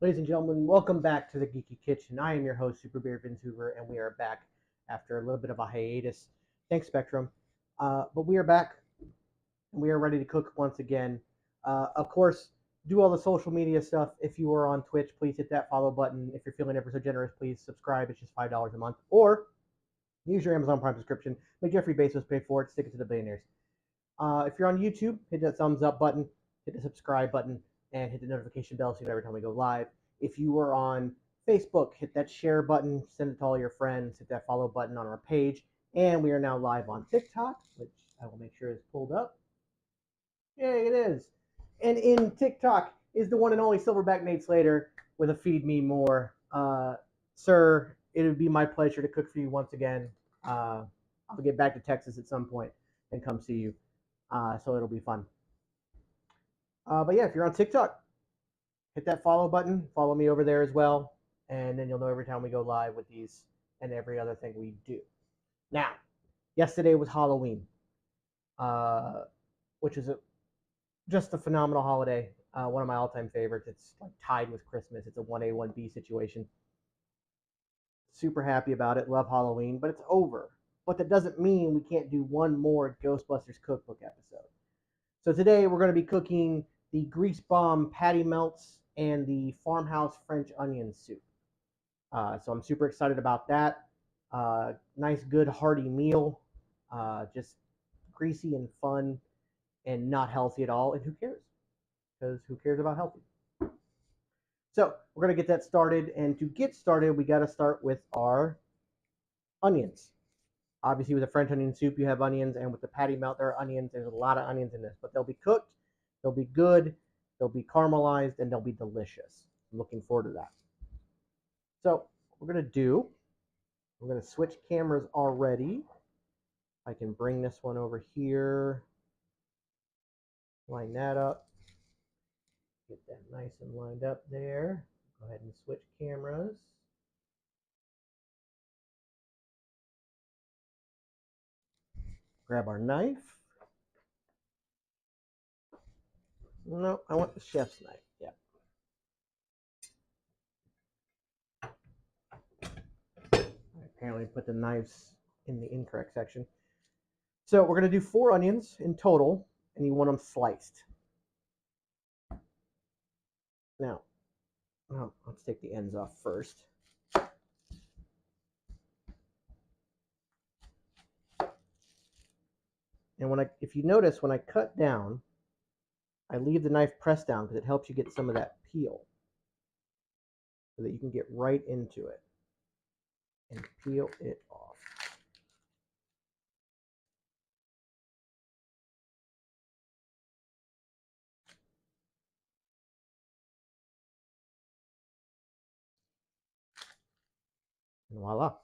Ladies and gentlemen, welcome back to the Geeky Kitchen. I am your host, Super Beard Vince Hoover, and we are back after a little bit of a hiatus. Thanks, Spectrum. But we are back, and we are ready to cook once again. Of course, do all the social media stuff. If you are on Twitch, please hit that follow button. If you're feeling ever so generous, please subscribe. It's just $5 a month. Or use your Amazon Prime subscription. Make Jeffrey Bezos pay for it. Stick it to the billionaires. If you're on YouTube, hit that thumbs up button, hit the subscribe button, and hit the notification bell so you know every time we go live. If you are on Facebook, hit that share button, send it to all your friends, hit that follow button on our page. And we are now live on TikTok, which I will make sure is pulled up. Yay, it is. And in TikTok is the one and only Silverback Nate Slater with a Feed Me More. Sir, it would be my pleasure to cook for you once again. I'll get back to Texas at some point and come see you. So it'll be fun. But yeah, if you're on TikTok, hit that follow button. Follow me over there as well. And then you'll know every time we go live with these and every other thing we do. Now, yesterday was Halloween, which is just a phenomenal holiday. One of my all-time favorites. It's like tied with Christmas. It's a 1A, 1B situation. Super happy about it. Love Halloween, but it's over. But that doesn't mean we can't do one more Ghostbusters cookbook episode. So today we're going to be cooking the grease bomb patty melts and the farmhouse French onion soup. So I'm super excited about that. Nice, good, hearty meal. Just greasy and fun and not healthy at all. And who cares? Because who cares about healthy? So we're going to get that started. And to get started, we got to start with our onions. Obviously, with a French onion soup, you have onions. And with the patty melt, there are onions. There's a lot of onions in this. But they'll be cooked. They'll be good. They'll be caramelized. And they'll be delicious. I'm looking forward to that. So what we're going to do, we're going to switch cameras already. I can bring this one over here. Line that up. Get that nice and lined up there. Go ahead and switch cameras. Grab our knife. No, I want the chef's knife. Yeah. I apparently put the knives in the incorrect section. So we're going to do 4 onions in total, and you want them sliced. Now, let's take the ends off first. And if you notice, when I cut down, I leave the knife pressed down because it helps you get some of that peel so that you can get right into it and peel it off. And voila.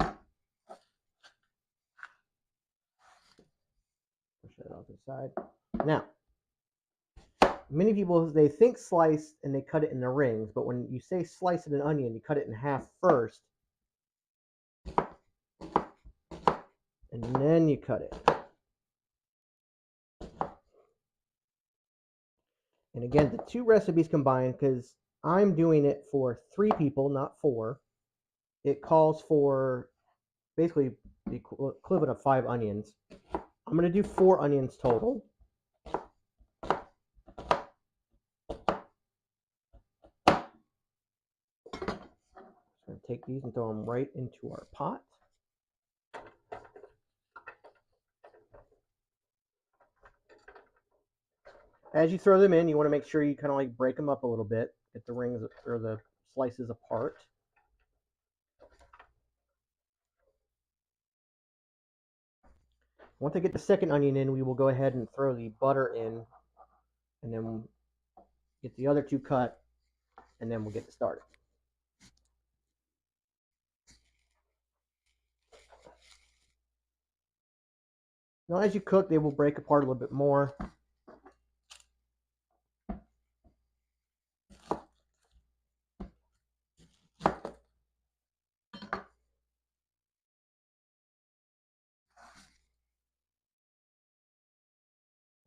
Push that off the side. Now, many people, they think sliced and they cut it in the rings, but when you say slice an onion, you cut it in half first, and then you cut it. And again, the 2 recipes combined, because I'm doing it for 3 people, not 4, it calls for basically the equivalent of 5 onions. I'm going to do 4 onions total. I'm going to take these and throw them right into our pot. As you throw them in, you want to make sure you kind of like break them up a little bit, get the rings or the slices apart. Once I get the second onion in, we will go ahead and throw the butter in, and then we'll get the other 2 cut, and then we'll get started. Now, as you cook, they will break apart a little bit more.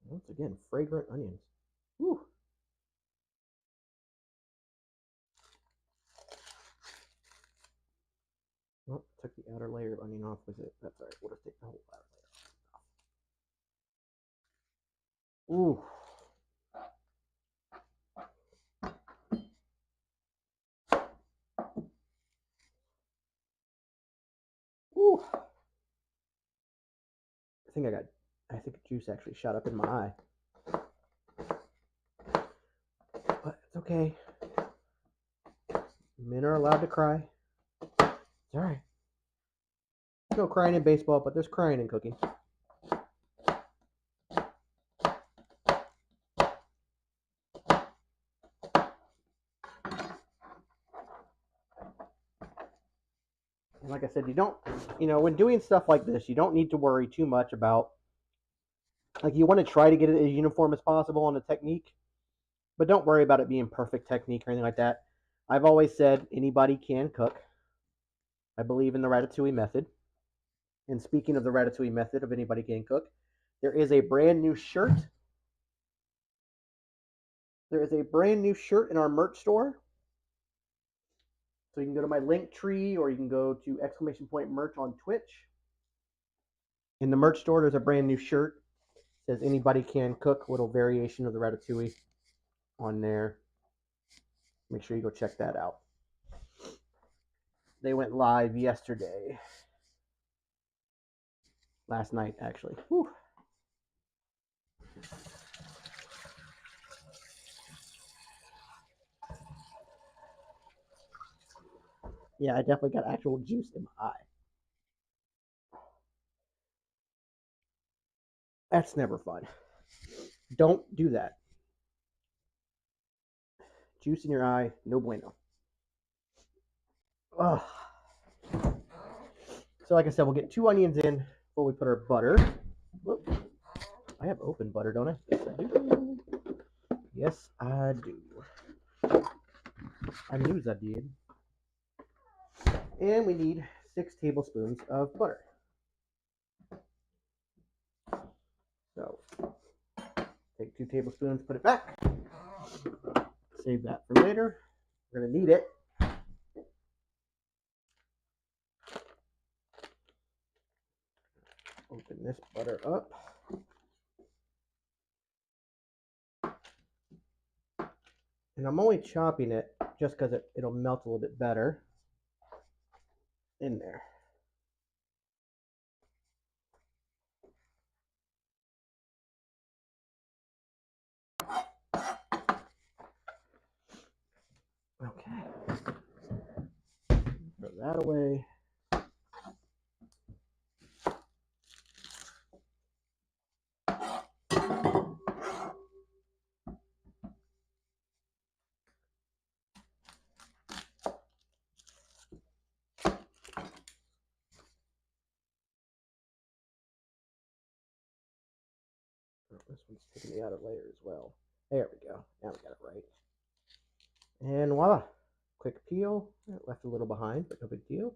Once again, fragrant onions. Whew. outer layer of onion off with it. That's all right. We'll just take the whole outer layer off. Ooh. Ooh. I think juice actually shot up in my eye. But it's okay. Men are allowed to cry. It's all right. There's no crying in baseball, but there's crying in cooking. And like I said, when doing stuff like this, you don't need to worry too much about, like, you want to try to get it as uniform as possible on the technique, but don't worry about it being perfect technique or anything like that. I've always said anybody can cook. I believe in the ratatouille method. And speaking of the ratatouille method of anybody can cook, there is a brand new shirt. There is a brand new shirt in our merch store. So you can go to my link tree, or you can go to !merch on Twitch. In the merch store, there's a brand new shirt. It says anybody can cook, little variation of the ratatouille on there. Make sure you go check that out. They went live yesterday. Last night, actually. Whew. Yeah, I definitely got actual juice in my eye. That's never fun. Don't do that. Juice in your eye, no bueno. Ugh. So like I said, we'll get 2 onions in before we put our butter. Whoop. I have open butter, don't I? Yes, I do. Yes, I do. I knew I did. And we need 6 tablespoons of butter. So take 2 tablespoons, put it back. Save that for later. We're going to need it. Open this butter up. And I'm only chopping it just because it'll melt a little bit better in there. Okay. Throw that away. This one's taking the outer layer as well. There we go. Now we got it right. And voila. Quick peel. Left a little behind, but no big deal.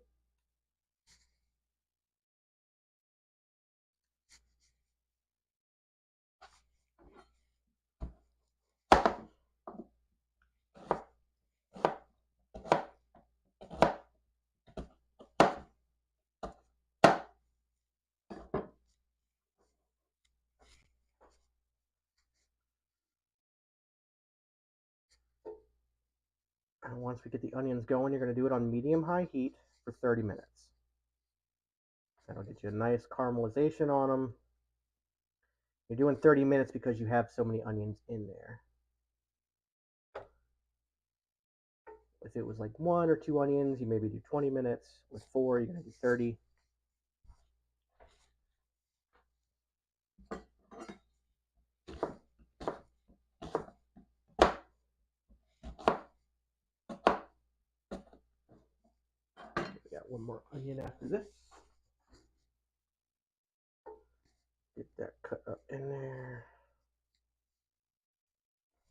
And once we get the onions going, you're going to do it on medium-high heat for 30 minutes. That'll get you a nice caramelization on them. You're doing 30 minutes because you have so many onions in there. If it was like 1 or 2 onions, you maybe do 20 minutes. With 4, you're going to do 30. We got 1 more onion after this. Get that cut up in there.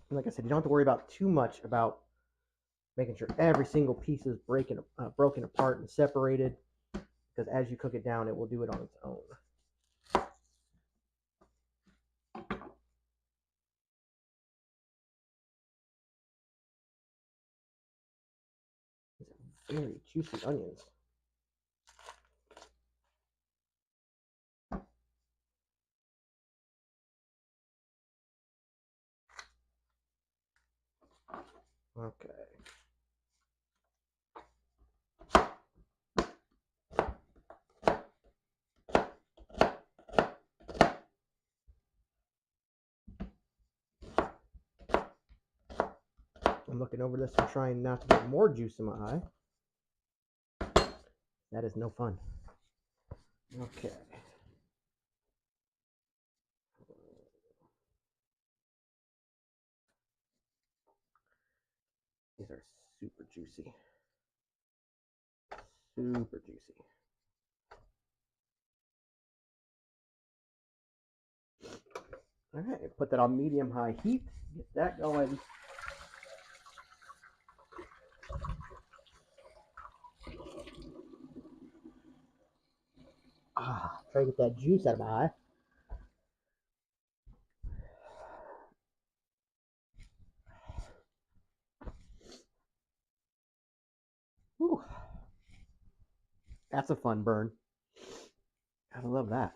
And like I said, you don't have to worry about too much about making sure every single piece is broken apart and separated, because as you cook it down, it will do it on its own. These are very juicy onions. Okay. I'm looking over this and trying not to get more juice in my eye. That is no fun. Okay. These are super juicy. Super juicy. All right, put that on medium-high heat. Get that going. Try to get that juice out of my eye. Whew. That's a fun burn. Gotta love that.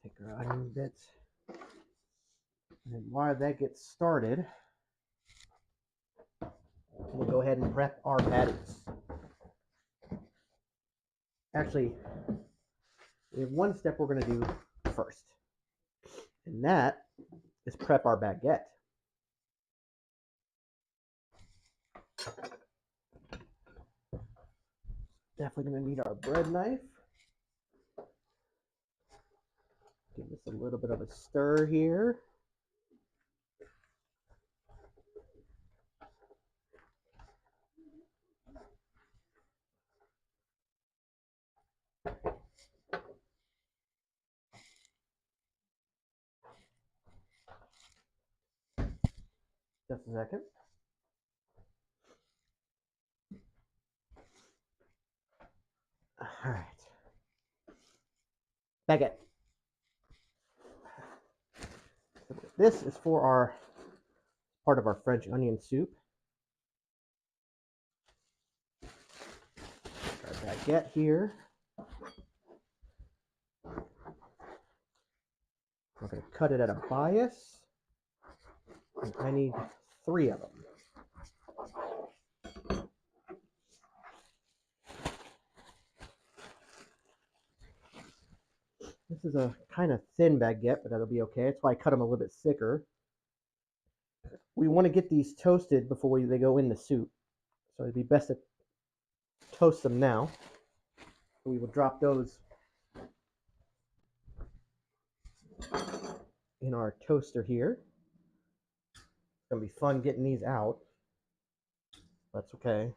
Take our onion bits. And while that gets started, we'll go ahead and prep our patties. Actually, we have one step we're going to do first, and that is prep our baguette. Definitely going to need our bread knife. Give this a little bit of a stir here. Just a second. All right. Baguette. This is for our part of our French onion soup. Our baguette here. We're going to cut it at a bias. And I need 3 of them. This is a kind of thin baguette, but that'll be okay. That's why I cut them a little bit thicker. We want to get these toasted before they go in the soup. So it'd be best to toast them now. We will drop those in our toaster here. It's going to be fun getting these out. That's okay.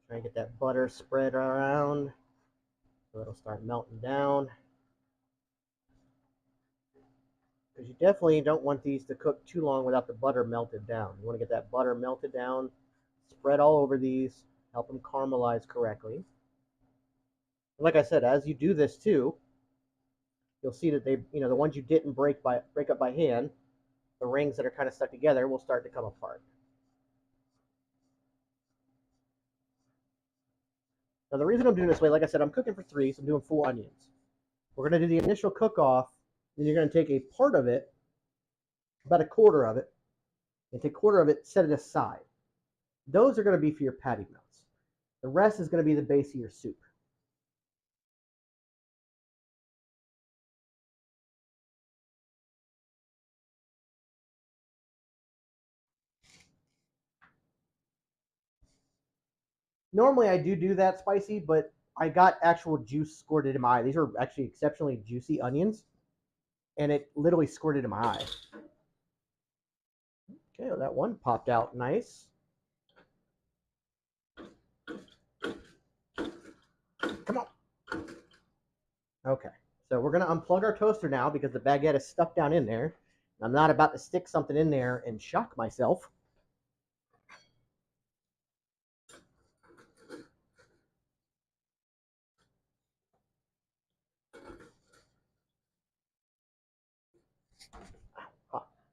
Try and get that butter spread around so it'll start melting down. Because you definitely don't want these to cook too long without the butter melted down. You want to get that butter melted down, spread all over these, help them caramelize correctly. And like I said, as you do this too, you'll see that they, the ones you didn't break up by hand, the rings that are kind of stuck together will start to come apart. Now, the reason I'm doing this way, like I said, I'm cooking for 3, so I'm doing full onions. We're going to do the initial cook-off, then you're going to take a part of it, about a quarter of it, and take a quarter of it, set it aside. Those are going to be for your patty melts. The rest is going to be the base of your soup. Normally I do that spicy, but I got actual juice squirted in my eye. These are actually exceptionally juicy onions, and it literally squirted in my eye. Okay, well, that one popped out nice. Come on. Okay, so we're going to unplug our toaster now because the baguette is stuck down in there. I'm not about to stick something in there and shock myself.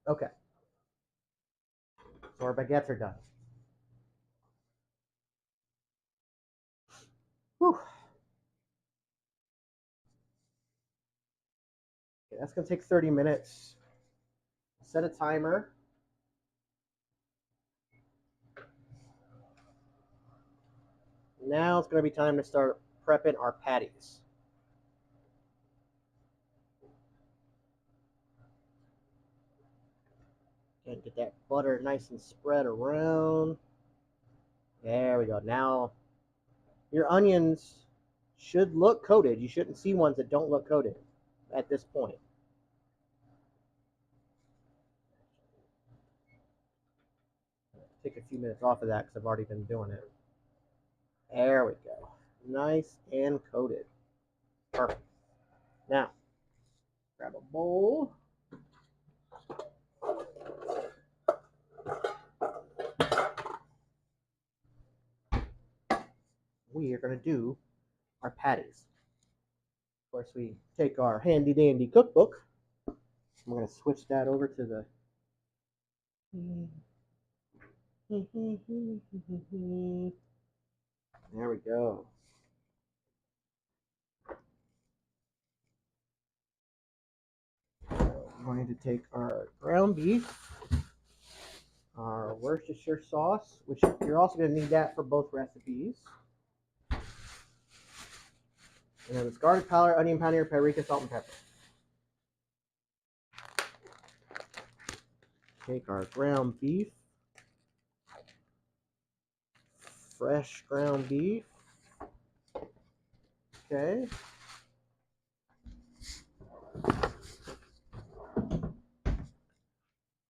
Okay, so our baguettes are done. Whew. Okay, that's going to take 30 minutes. Set a timer. Now it's going to be time to start prepping our patties. And get that butter nice and spread around. There we go. Now your onions should look coated. You shouldn't see ones that don't look coated at this point. Take a few minutes off of that because I've already been doing it. There we go. Nice and coated. Perfect. Now, grab a bowl. We are going to do our patties. Of course, we take our handy dandy cookbook. We're going to switch that over to the. There we go. We're going to take our ground beef, our Worcestershire sauce, which you're also going to need that for both recipes. And then it's garlic powder, onion powder, paprika, salt, and pepper. Take our ground beef, fresh ground beef. Okay.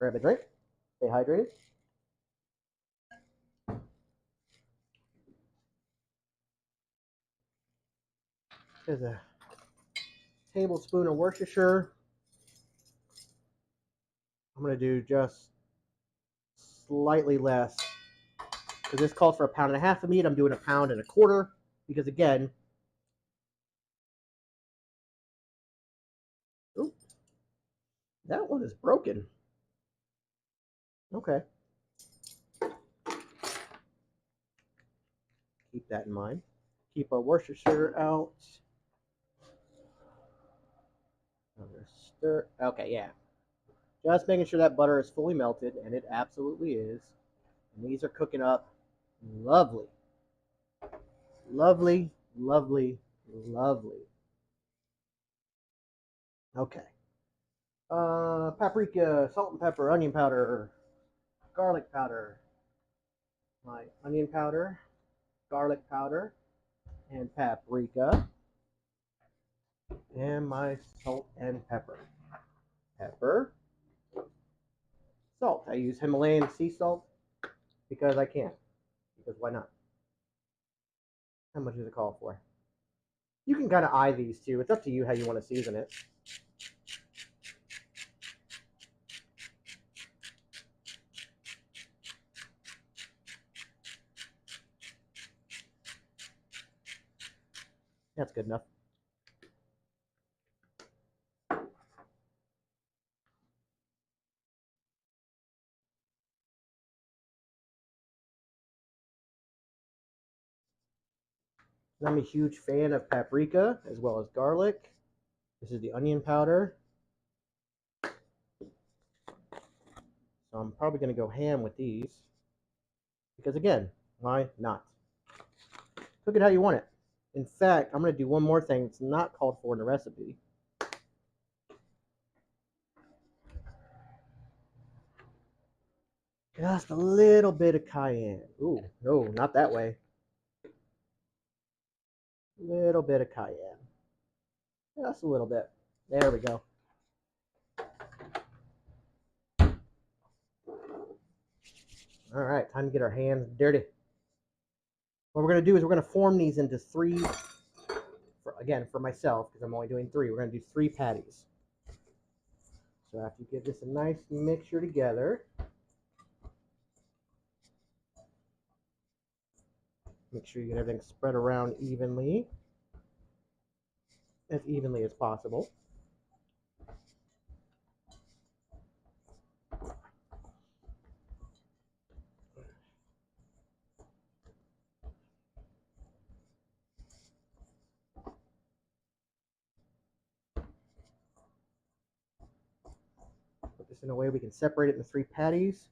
Grab a drink. Stay hydrated. There's a tablespoon of Worcestershire. I'm going to do just slightly less because this calls for 1.5 pounds of meat. I'm doing 1.25 pounds because, again, ooh, that one is broken. Okay. Keep that in mind. Keep our Worcestershire out. Stir. Okay, yeah. Just making sure that butter is fully melted, and it absolutely is. And these are cooking up lovely. Lovely, lovely, lovely. Okay. Paprika, salt and pepper, onion powder, garlic powder, my onion powder, garlic powder, and paprika, and my salt and pepper. Pepper, salt. I use Himalayan sea salt because I can. Because why not? How much does it call for? You can kind of eye these too. It's up to you how you want to season it. That's good enough. I'm a huge fan of paprika as well as garlic. This is the onion powder. So I'm probably going to go ham with these. Because again, why not? Cook it how you want it. In fact, I'm going to do one more thing that's not called for in the recipe. Just a little bit of cayenne. Ooh, no, not that way. Little bit of cayenne. Just a little bit. There we go. All right, time to get our hands dirty. What we're going to do is we're going to form these into three, again, for myself, because I'm only doing three. We're going to do 3 patties. So after you get this a nice mixture together, make sure you get everything spread around evenly, as evenly as possible. Put this in a way we can separate it into 3 patties.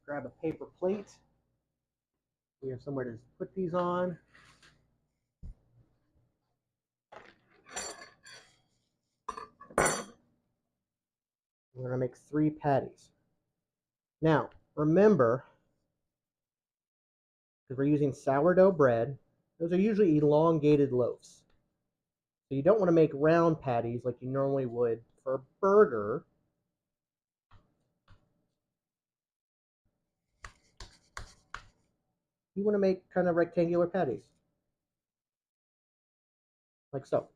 Grab a paper plate. We have somewhere to put these on. We're going to make 3 patties. Now, remember, because we're using sourdough bread, those are usually elongated loaves. So you don't want to make round patties like you normally would for a burger. You want to make kind of rectangular patties, like so.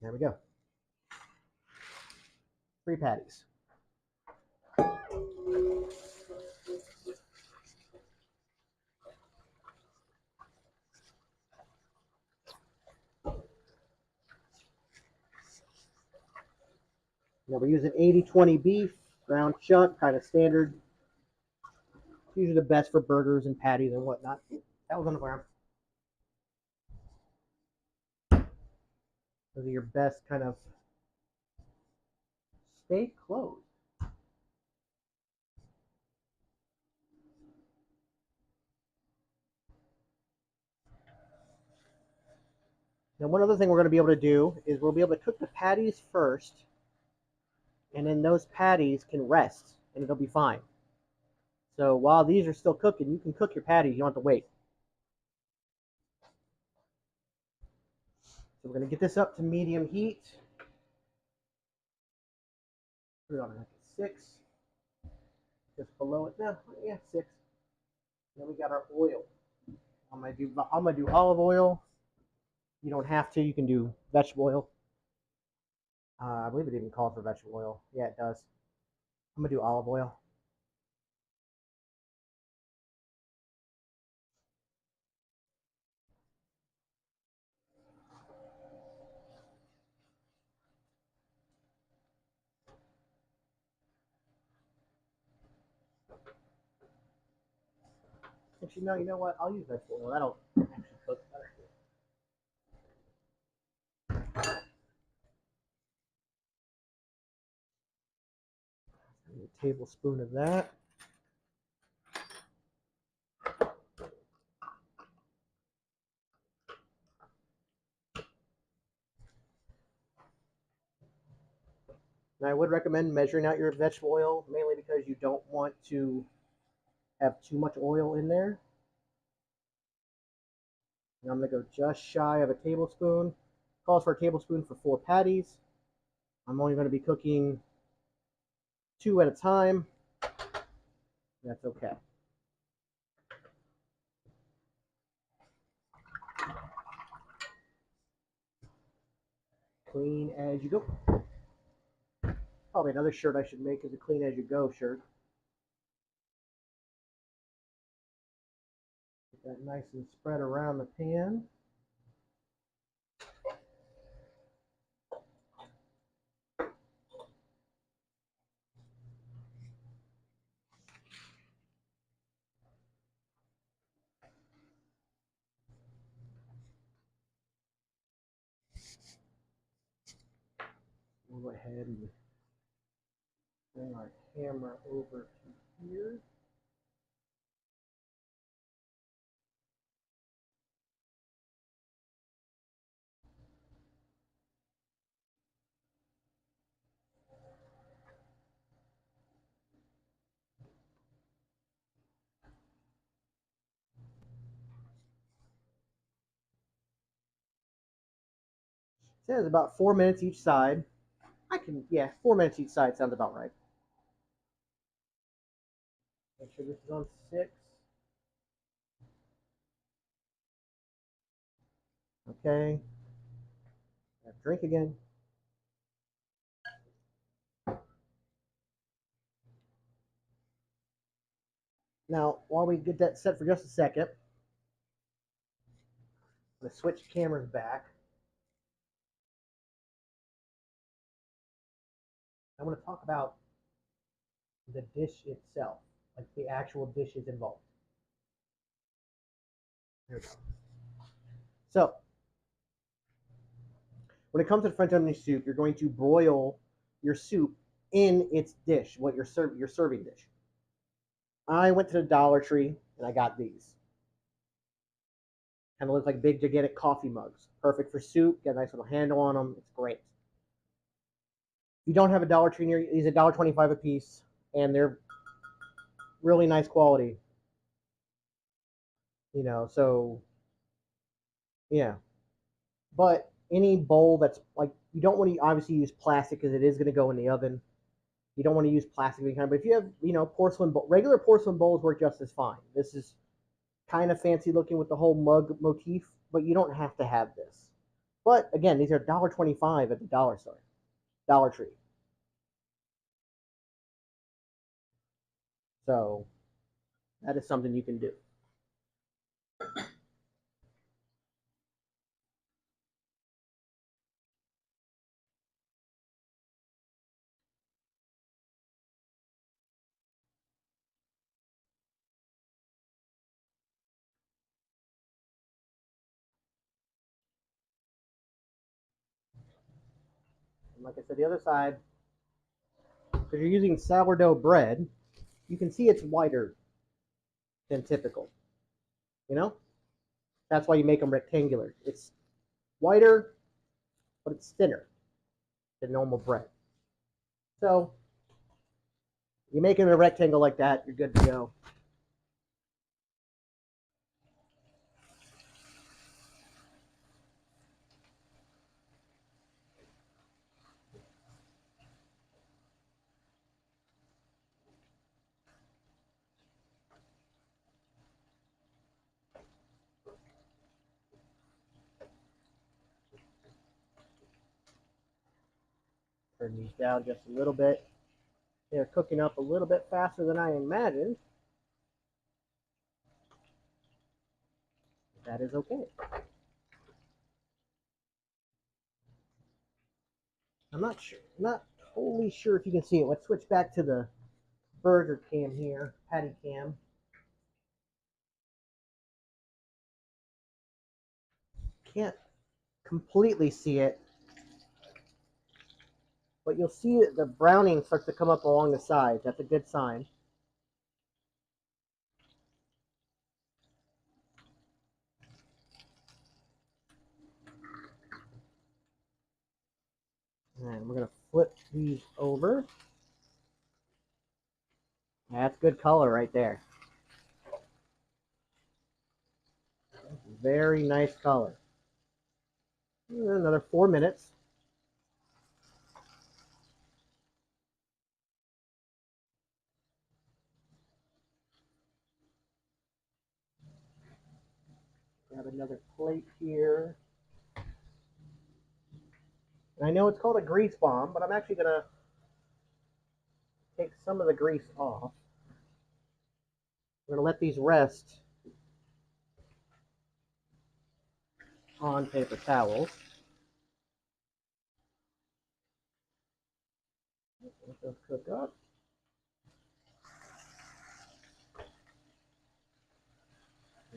There we go. 3 patties. Now we're using 80-20 beef, ground chuck, kind of standard. It's usually the best for burgers and patties and whatnot. That was on the ground. Those are your best kind of. Stay closed. Now, one other thing we're going to be able to do is we'll be able to cook the patties first, and then those patties can rest, and it'll be fine. So while these are still cooking, you can cook your patties. You don't have to wait. So we're going to get this up to medium heat. Put it on like 6. Just below it now. Yeah, 6. Then we got our oil. I'm gonna do olive oil. You don't have to. You can do vegetable oil. I believe it even calls for vegetable oil. Yeah, it does. I'm gonna do olive oil. Actually, no. You know what? I'll use vegetable oil. That'll actually cook better. A tablespoon of that. Now, I would recommend measuring out your vegetable oil, mainly because you don't want to have too much oil in there. And I'm going to go just shy of a tablespoon. Calls for a tablespoon for 4 patties. I'm only going to be cooking 2 at a time. That's okay. Clean as you go. Probably another shirt I should make is a clean as you go shirt. Get that nice and spread around the pan. go ahead and bring our camera over to here. It says about 4 minutes each side. Yeah, 4 minutes each side sounds about right. Make sure this is on 6. Okay. Drink again. Now, while we get that set for just a second, I'm going to switch cameras back. I want to talk about the dish itself, like the actual dishes involved. There we go. So, when it comes to French onion soup, you're going to broil your soup in its dish, what your serving dish. I went to the Dollar Tree and I got these. Kind of look like big, gigantic coffee mugs. Perfect for soup. Got a nice little handle on them. It's great. If you don't have a Dollar Tree near you, these are $1.25 a piece, and they're really nice quality. You know, so yeah. But any bowl that's like, you don't want to obviously use plastic because it is going to go in the oven. You don't want to use plastic of any kind. But if you have, porcelain bowl, regular porcelain bowls work just as fine. This is kind of fancy looking with the whole mug motif, but you don't have to have this. But again, these are $1.25 at the dollar store, Dollar Tree. So that is something you can do. And like I said, the other side, because you're using sourdough bread, you can see it's wider than typical. You know? That's why you make them rectangular. It's wider, but it's thinner than normal bread. So you make it in a rectangle like that, you're good to go. Turn these down just a little bit. They're cooking up a little bit faster than I imagined. That is okay. I'm not totally sure if you can see it. Let's switch back to the burger cam here, patty cam. Can't completely see it, but you'll see that the browning starts to come up along the sides. That's a good sign. And we're going to flip these over. That's good color right there. Very nice color. Another 4 minutes. Grab another plate here. And I know it's called a grease bomb, but I'm actually going to take some of the grease off. We're going to let these rest on paper towels. Let those cook up.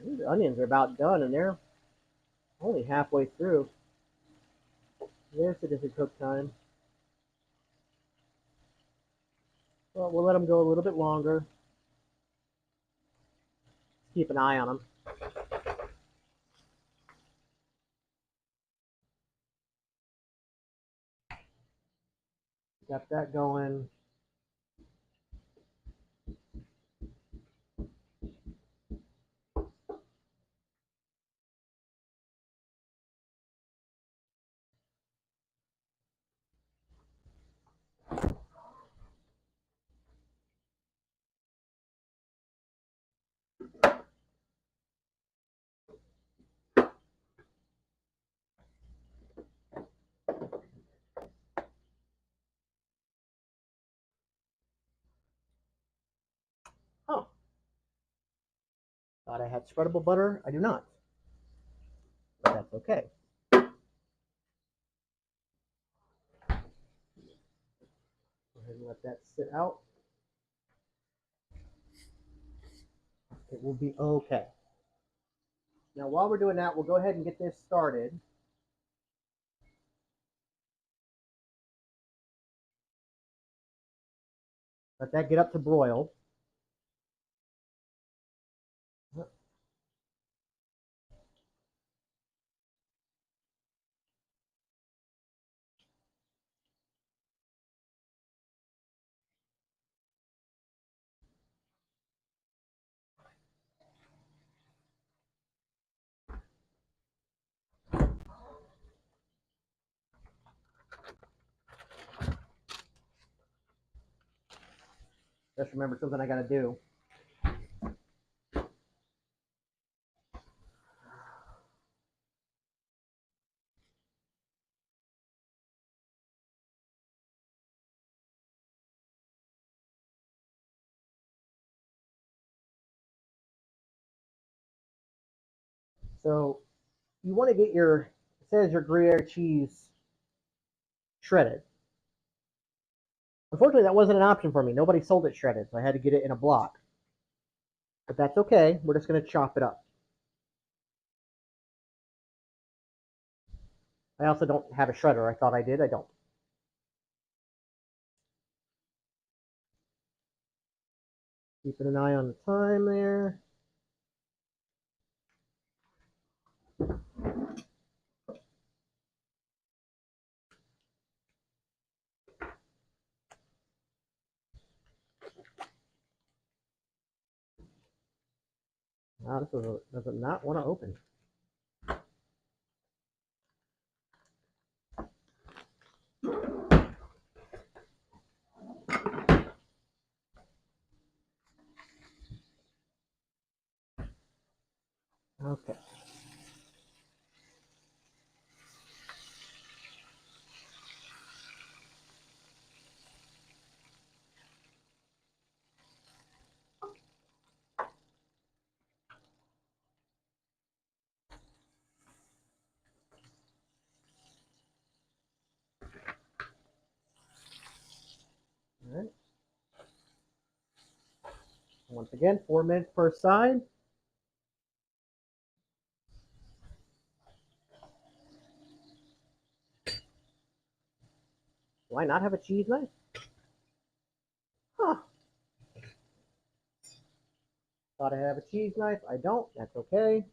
These onions are about done, and they're only halfway through. Yes, it is a cook time. Well, we'll let them go a little bit longer. Keep an eye on them. Got that going. Oh, thought I had spreadable butter. I do not. But that's okay. Go ahead and let that sit out. It will be okay. Now, while we're doing that, we'll go ahead and get this started. Let that get up to broil. Just remember something I got to do. So you want to get your, it says your Gruyere cheese shredded. Unfortunately, that wasn't an option for me. Nobody sold it shredded, so I had to get it in a block. But that's okay. We're just going to chop it up. I also don't have a shredder. I thought I did. I don't. Keeping an eye on the time there. Wow, this does not want to open. Okay. All right. Once again, 4 minutes per side. Do I not have a cheese knife? Huh. Thought I have a cheese knife. I don't. That's okay.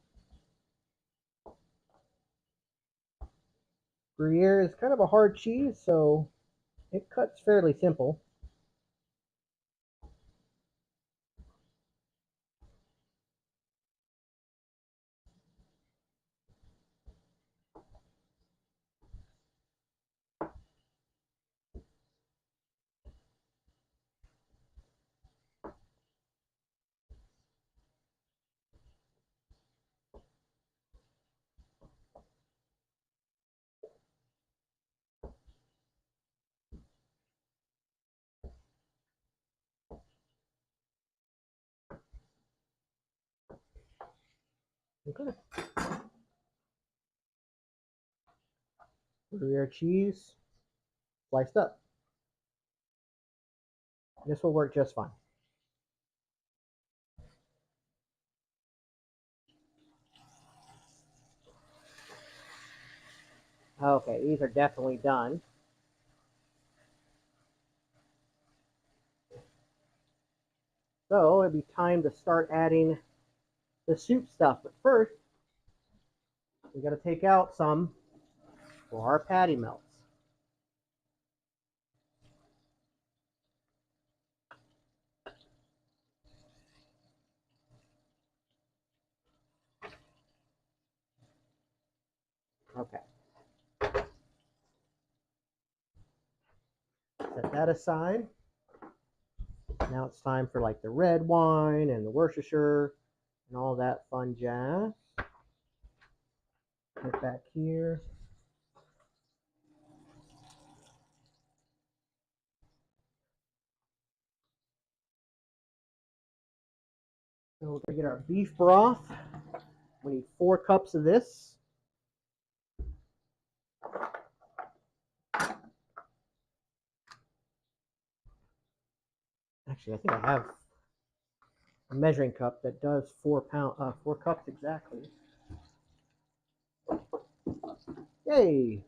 Gruyere is kind of a hard cheese, so it cuts fairly simple. Okay. Gruyere cheese sliced up. This will work just fine. Okay, these are definitely done. So it'd be time to start adding the soup stuff. But first, we got to take out some for our patty melts. Okay. Set that aside. Now it's time for like the red wine and the Worcestershire and all that fun jazz. Get back here. So we're gonna get our beef broth. We need 4 cups of this. Actually, I think I have a measuring cup that does 4 cups exactly. Yay!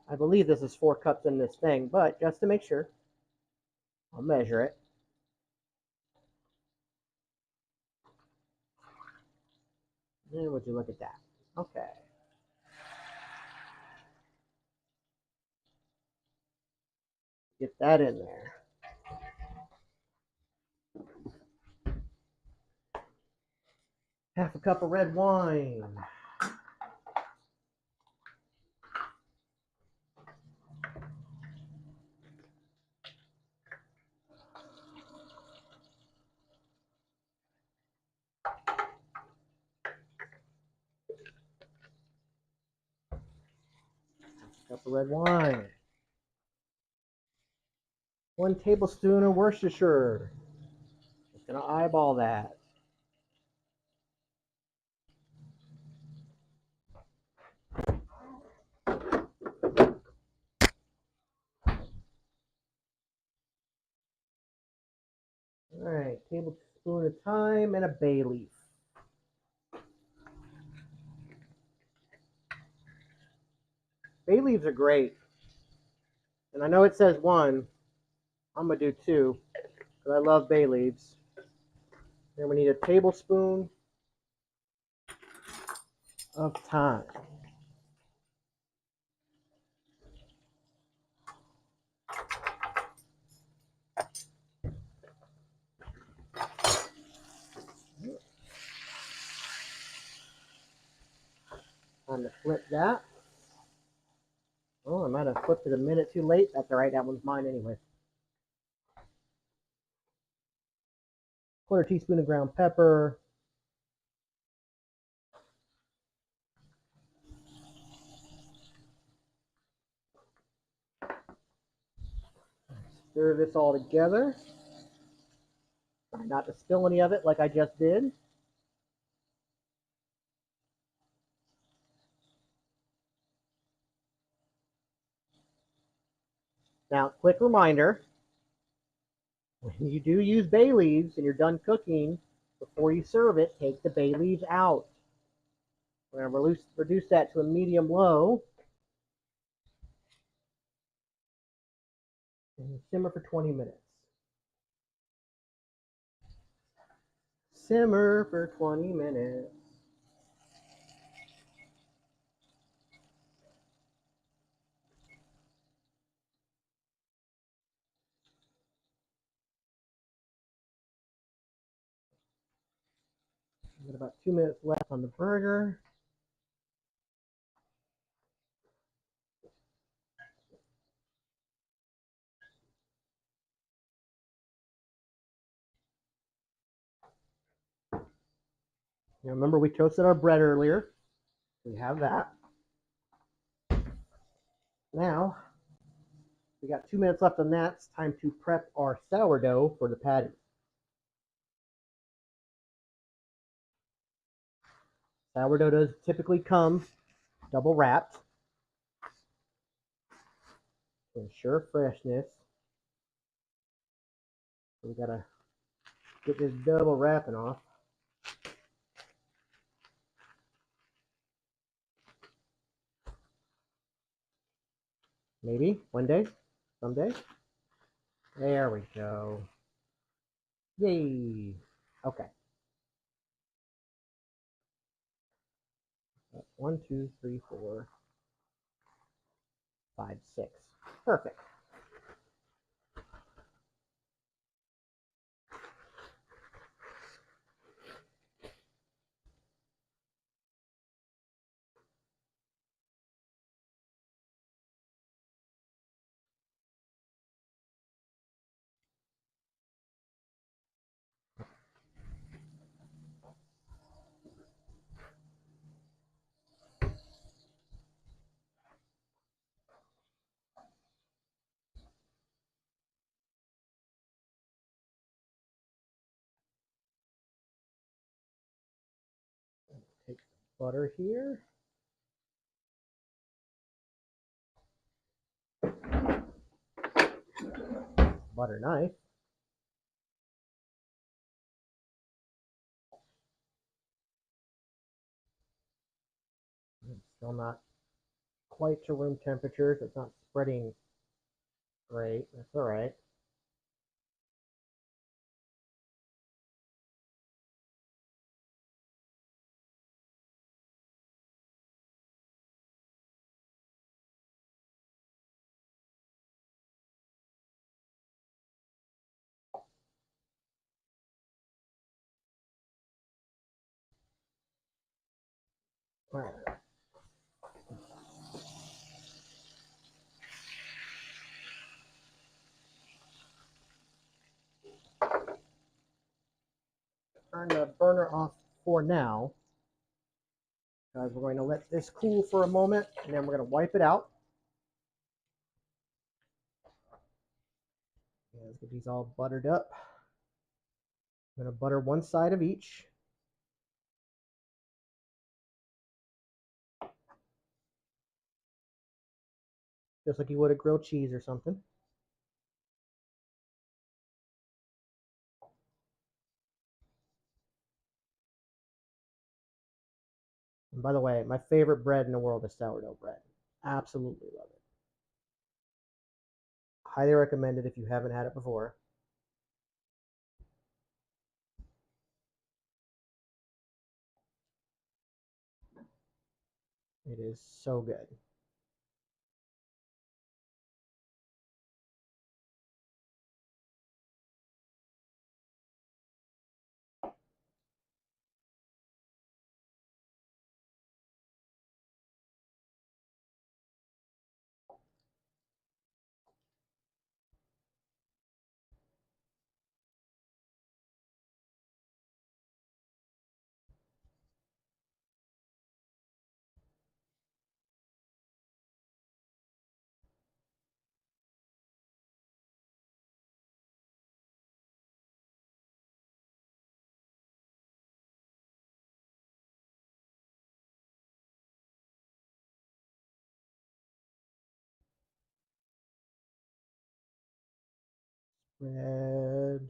I believe this is 4 cups in this thing, but just to make sure, I'll measure it. And would you look at that? Okay. Get that in there. Half a cup of red wine. Cup of red wine. 1 tablespoon of Worcestershire. Just gonna eyeball that. All right, tablespoon of thyme and a bay leaf. Bay leaves are great. And I know it says 1. I'm going to do 2 because I love bay leaves. Then we need a tablespoon of thyme. Time to flip that. Oh, I might have flipped it a minute too late. That's all right. That one's mine anyway. 1/4 teaspoon of ground pepper. Stir this all together. Try not to spill any of it like I just did. Now, quick reminder, when you do use bay leaves and you're done cooking, before you serve it, take the bay leaves out. We're going to reduce that to a medium low and simmer for 20 minutes. Simmer for 20 minutes. We've got about 2 minutes left on the burger. Now remember, we toasted our bread earlier. We have that. Now, we got 2 minutes left on that. It's time to prep our sourdough for the patty. Sourdough does typically come double wrapped to ensure freshness. So we gotta get this double wrapping off. Maybe one day, someday. There we go. Yay. Okay. 1, 2, 3, 4, 5, 6. Perfect. Take butter here. Butter knife. It's still not quite to room temperature, so it's not spreading great. That's all right. All right. Turn the burner off for now, guys. We're going to let this cool for a moment, and then we're going to wipe it out. Let's get these all buttered up. I'm going to butter one side of each. Just like you would a grilled cheese or something. And by the way, my favorite bread in the world is sourdough bread. Absolutely love it. Highly recommend it if you haven't had it before. It is so good. Spread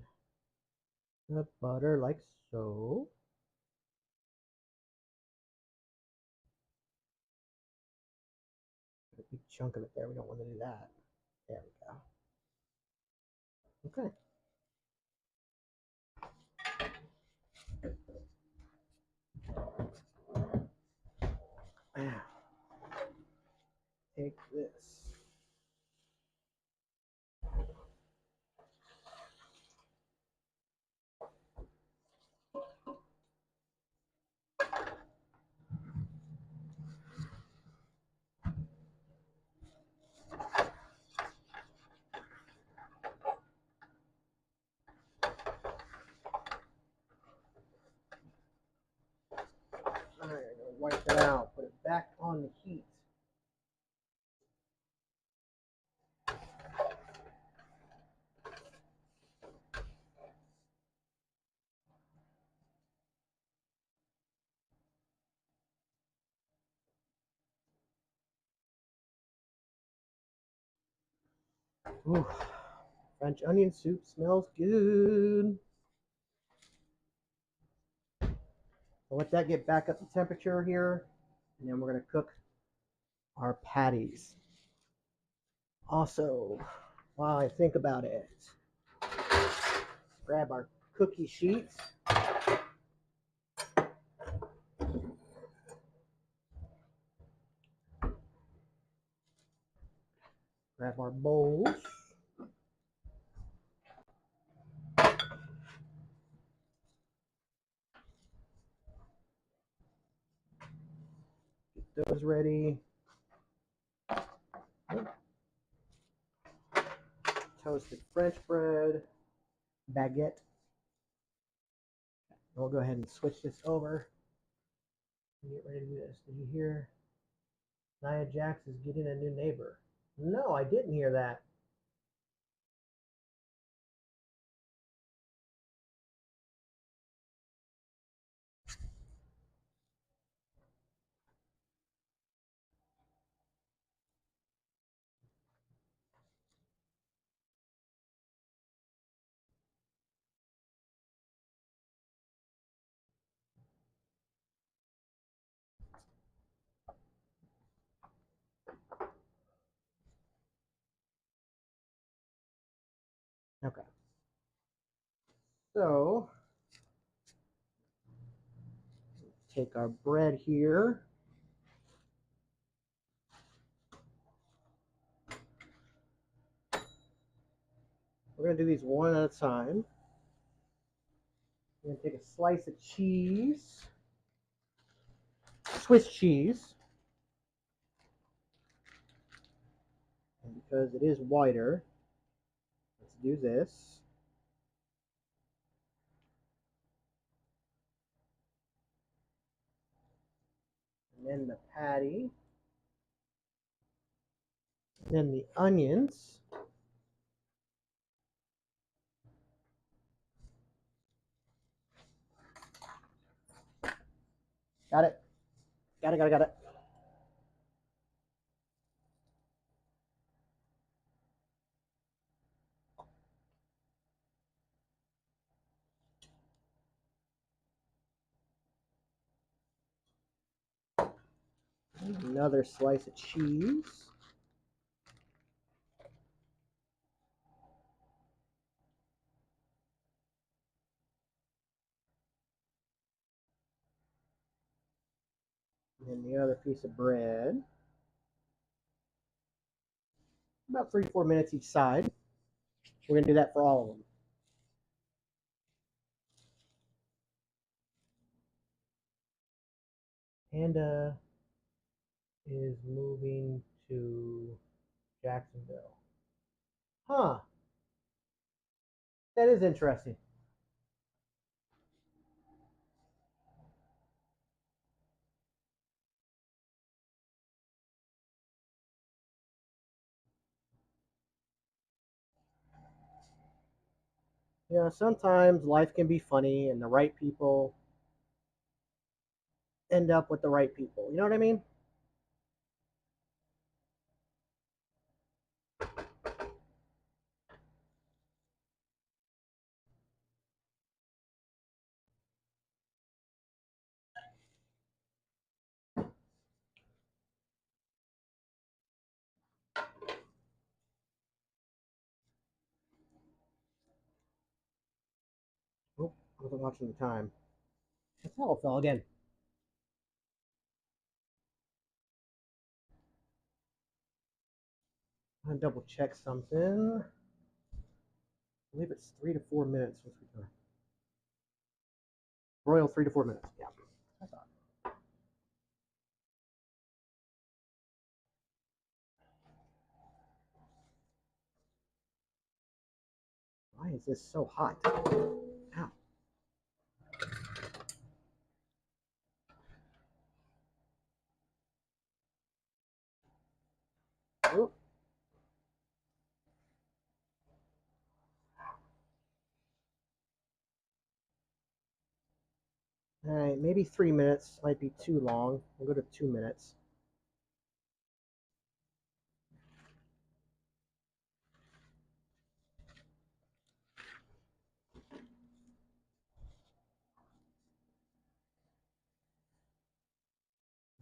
the butter like so. A big chunk of it there. We don't want to do that. There we go. Okay. Now, take this. I'm going to wipe that out. Put it back on the heat. Ooh, French onion soup smells good. I'll let that get back up to temperature here, and then we're going to cook our patties. Also, while I think about it, grab our cookie sheets. Grab our bowls. Get those ready. Toasted French bread, baguette. We'll go ahead and switch this over and get ready to do this. Did you hear Nia Jax is getting a new neighbor? No, I didn't hear that. Okay. So, take our bread here. We're going to do these one at a time. We're going to take a slice of cheese, Swiss cheese. And because it is whiter, let's do this. And then the patty. Then the onions. Got it. Got it. Another slice of cheese. And the other piece of bread. About 3-4 minutes each side. We're going to do that for all of them. Panda is moving to Jacksonville. Huh. That is interesting. You know, sometimes life can be funny and the right people end up with the right people. You know what I mean? Oh, I wasn't watching the time. The towel fell again. I'm going to double check something. I believe it's 3 to 4 minutes once we done. Broil 3 to 4 minutes. Yeah. I thought. Why is this so hot? Ow. Oh. All right, maybe 3 minutes might be too long. We'll go to 2 minutes.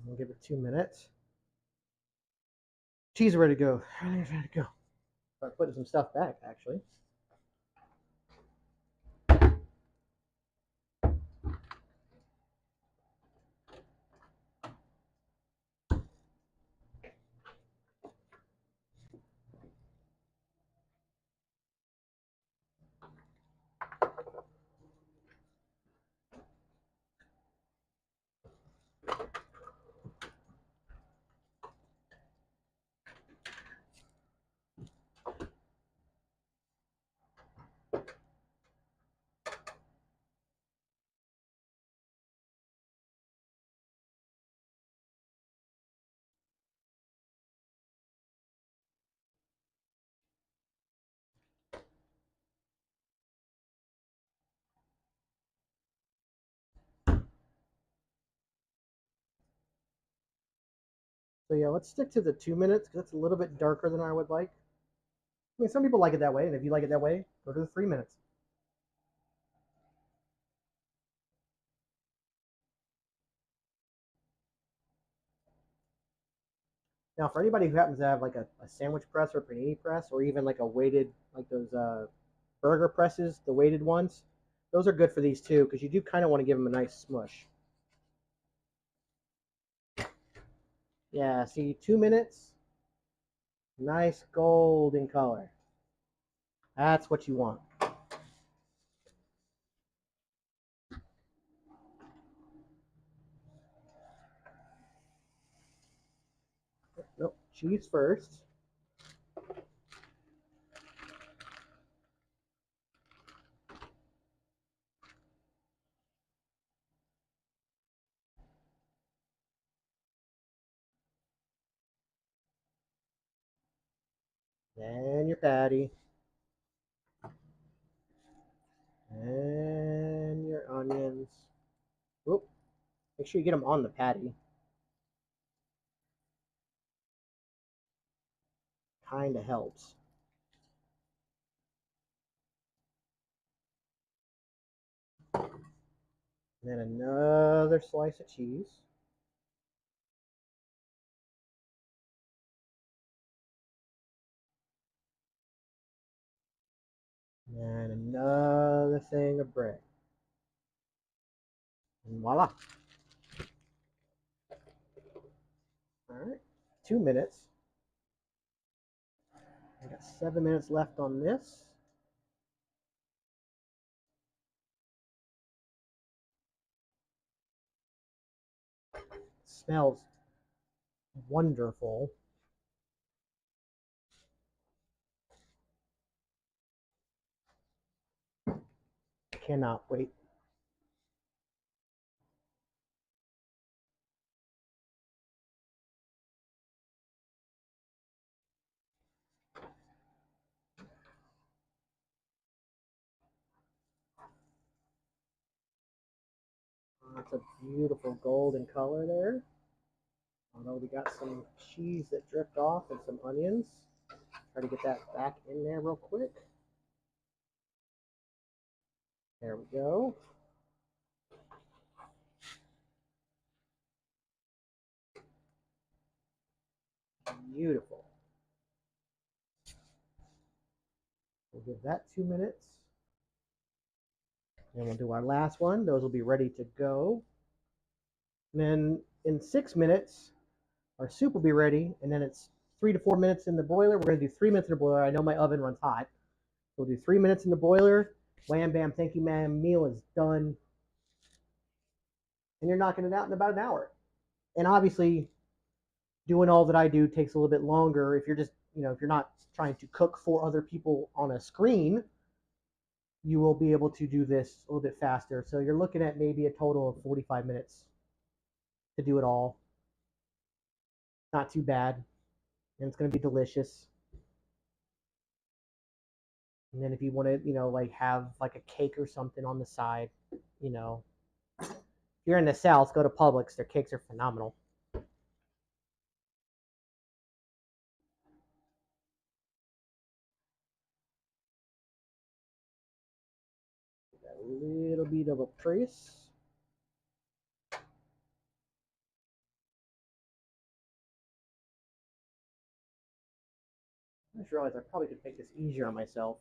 We'll give it 2 minutes. Cheese ready to go. Ready to go. Start putting some stuff back, actually. So yeah, let's stick to the 2 minutes because it's a little bit darker than I would like. I mean, some people like it that way, and if you like it that way, go to the 3 minutes. Now, for anybody who happens to have like a sandwich press or panini press, or even like a weighted, like those burger presses, the weighted ones, those are good for these too because you do kind of want to give them a nice smush. Yeah, see, 2 minutes, nice golden color. That's what you want. Nope, cheese first. Then your patty. And your onions. Oop. Make sure you get them on the patty. Kind of helps. And then another slice of cheese. And another thing of bread. And voila. All right. 2 minutes. I got 7 minutes left on this. Smells wonderful. Cannot wait. That's a beautiful golden color there. Although we got some cheese that dripped off and some onions. Try to get that back in there real quick. There we go. Beautiful. We'll give that 2 minutes. And we'll do our last one. Those will be ready to go. And then in 6 minutes, our soup will be ready. And then it's 3 to 4 minutes in the boiler. We're going to do 3 minutes in the boiler. I know my oven runs hot. We'll do 3 minutes in the boiler. Wham, bam, thank you, ma'am. Meal is done. And you're knocking it out in about an hour. And obviously, doing all that I do takes a little bit longer. If you're just, if you're not trying to cook for other people on a screen, you will be able to do this a little bit faster. So you're looking at maybe a total of 45 minutes to do it all. Not too bad. And it's going to be delicious. And then if you want to, like have like a cake or something on the side, if you're in the South, go to Publix. Their cakes are phenomenal. A little bit of a press. I just realized I probably could make this easier on myself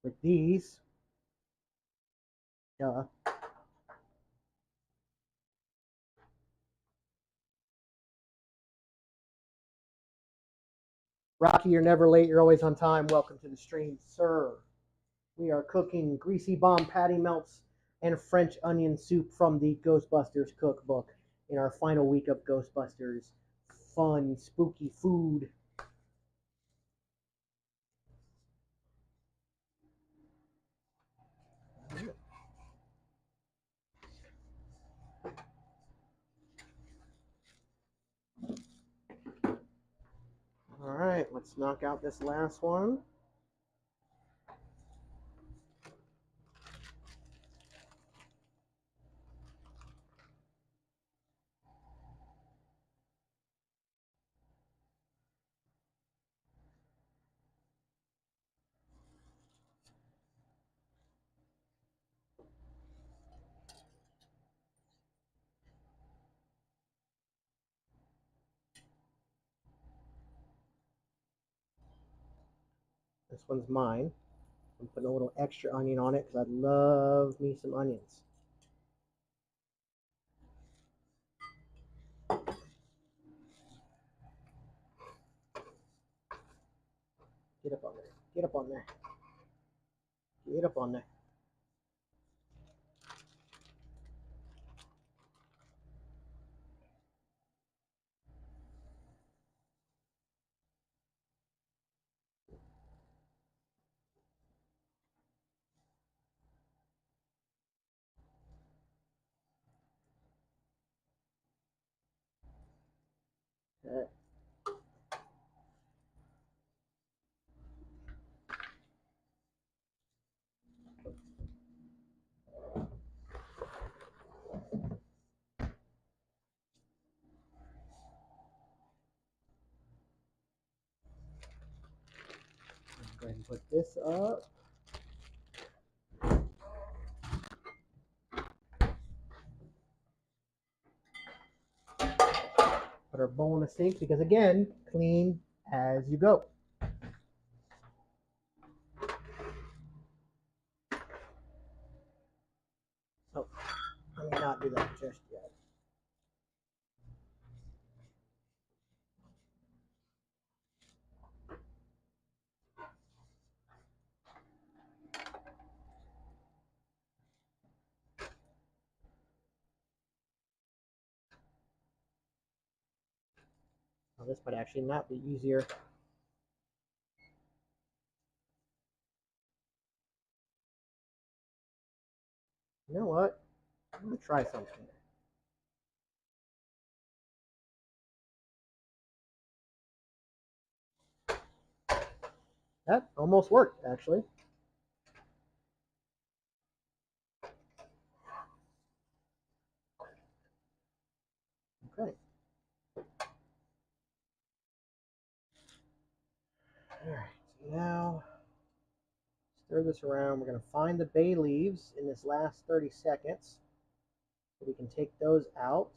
with these. Duh. Rocky, you're never late. You're always on time. Welcome to the stream, sir. We are cooking greasy bomb patty melts and French onion soup from the Ghostbusters cookbook in our final week of Ghostbusters. Fun, spooky food. All right, let's knock out this last one. This one's mine. I'm putting a little extra onion on it because I love me some onions. Get up on there. Get up on there. Get up on there. Okay. Go ahead and put this up. Put our bowl in the sink because, again, clean as you go. Oh, I may not do that just yet. Oh, this might actually not be easier. You know what? I'm going to try something. That almost worked, actually. Okay. All right. So now stir this around. We're going to find the bay leaves in this last 30 seconds. So we can take those out.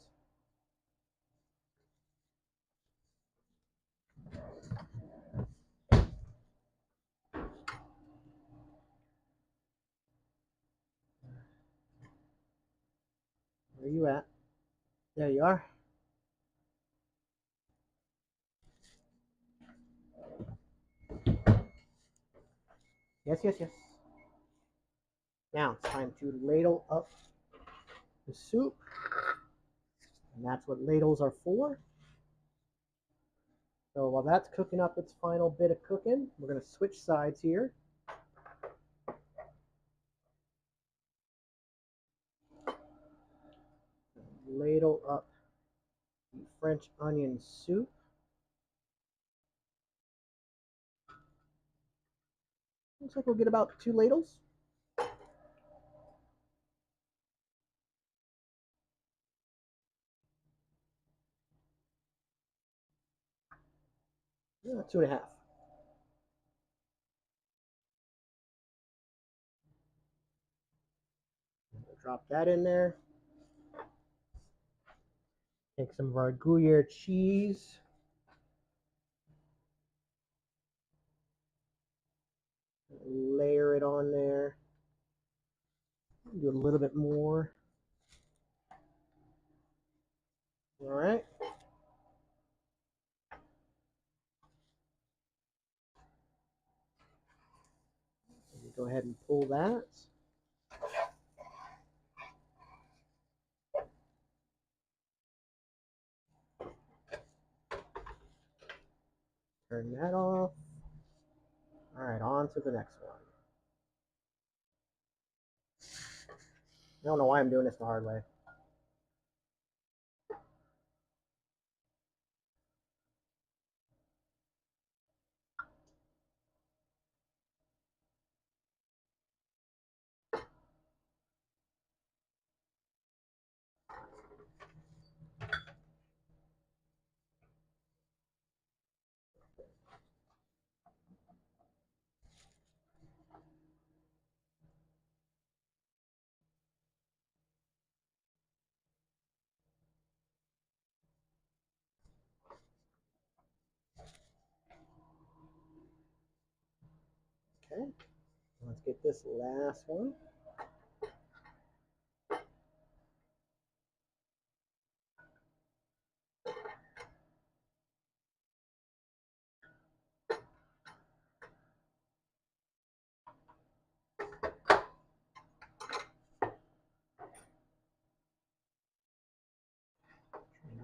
Where are you at? There you are. Yes, yes, yes. Now it's time to ladle up the soup. And that's what ladles are for. So while that's cooking up its final bit of cooking, we're going to switch sides here. Ladle up the French onion soup. Looks like we'll get about 2 ladles. Yeah, 2.5. We'll drop that in there. Take some of our Gruyere cheese. Do a little bit more. All right. Go ahead and pull that. Turn that off. All right, on to the next one. I don't know why I'm doing this the hard way. Okay, let's get this last one.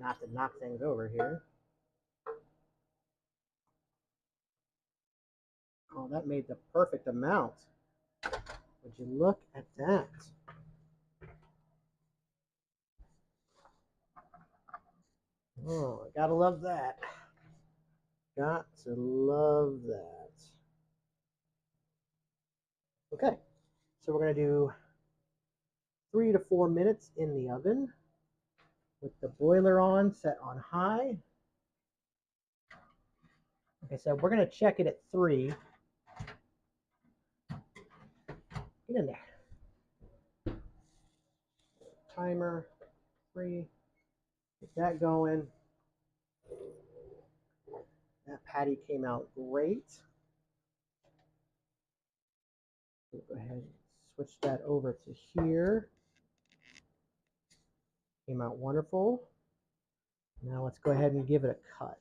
Not to knock things over here. Oh, that made the perfect amount. Would you look at that? Oh, I gotta love that. Got to love that. Okay, so we're gonna do 3 to 4 minutes in the oven with the boiler on, set on high. Like I said, we're gonna check it at 3. Get in there. Timer, 3. Get that going. That patty came out great. We'll go ahead and switch that over to here. Came out wonderful. Now let's go ahead and give it a cut.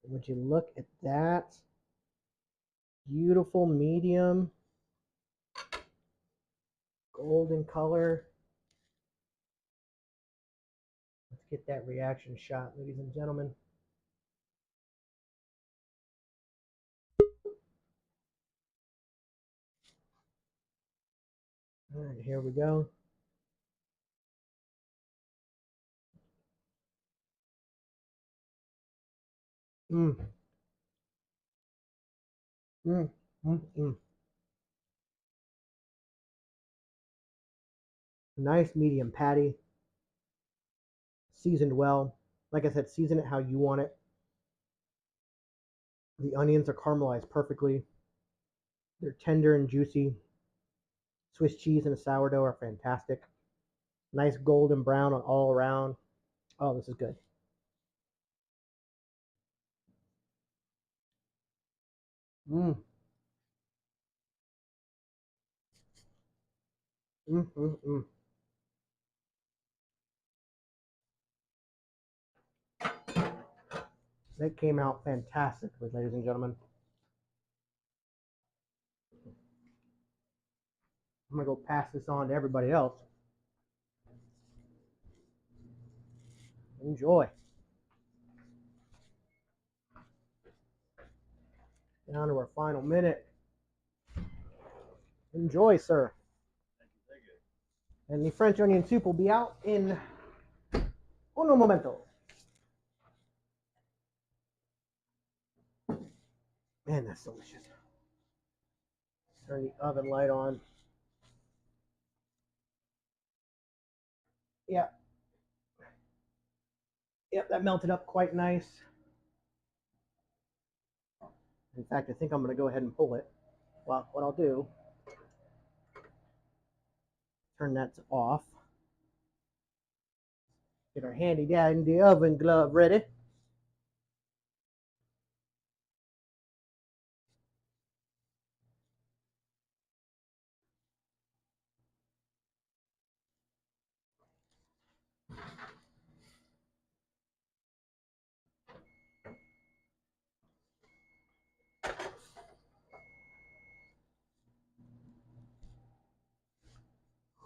Would you look at that? Beautiful medium, golden color. Let's get that reaction shot, ladies and gentlemen. All right, here we go. Mm. Mm. Mm. Mm. Nice medium patty. Seasoned well. Like I said, season it how you want it. The onions are caramelized perfectly. They're tender and juicy. Swiss cheese and a sourdough are fantastic. Nice golden brown on all around. Oh, this is good. Mm. Mm. Mm. Mm. That came out fantastic, ladies and gentlemen. I'm gonna go pass this on to everybody else. Enjoy. Down to our final minute. Enjoy, sir. And the French onion soup will be out in uno momento. Man, that's delicious. Turn the oven light on. Yep. Yep, that melted up quite nice. In fact, I think I'm going to go ahead and pull it. Well, what I'll do, turn that to off. Get our handy dandy oven glove ready.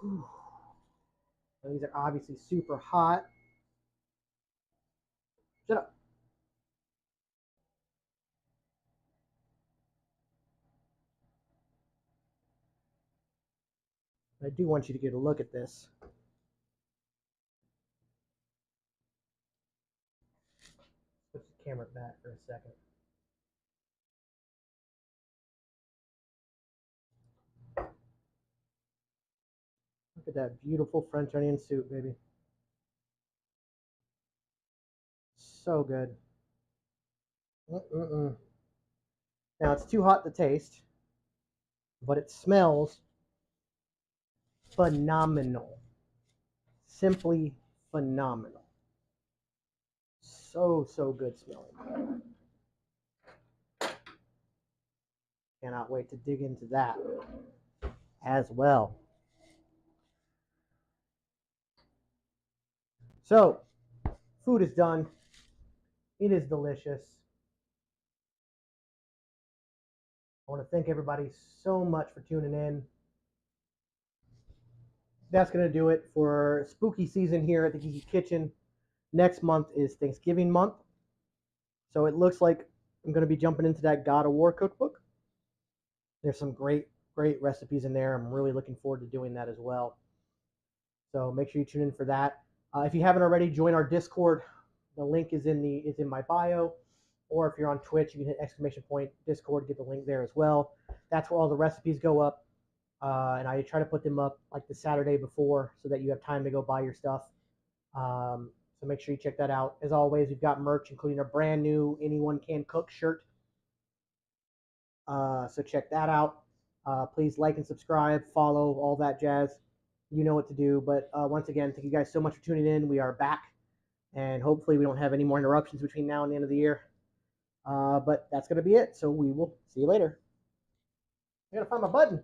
Whew. These are obviously super hot. Shut up. I do want you to get a look at this. Put the camera back for a second. Look at that beautiful French onion soup, baby. So good. Mm-mm-mm. Now it's too hot to taste, but it smells phenomenal. Simply phenomenal. So good smelling. Cannot wait to dig into that as well. So, food is done. It is delicious. I want to thank everybody so much for tuning in. That's going to do it for spooky season here at the Geeky Kitchen. Next month is Thanksgiving month. So it looks like I'm going to be jumping into that God of War cookbook. There's some great recipes in there. I'm really looking forward to doing that as well. So make sure you tune in for that. If you haven't already, join our Discord. The link is in my bio. Or if you're on Twitch, you can hit !Discord, get the link there as well. That's where all the recipes go up. And I try to put them up like the Saturday before so that you have time to go buy your stuff. So make sure you check that out. As always, we've got merch, including a brand new Anyone Can Cook shirt. So check that out. Please like and subscribe, follow, all that jazz. You know what to do. But once again, thank you guys so much for tuning in. We are back. And hopefully we don't have any more interruptions between now and the end of the year. But that's going to be it. So we will see you later. I got to find my button.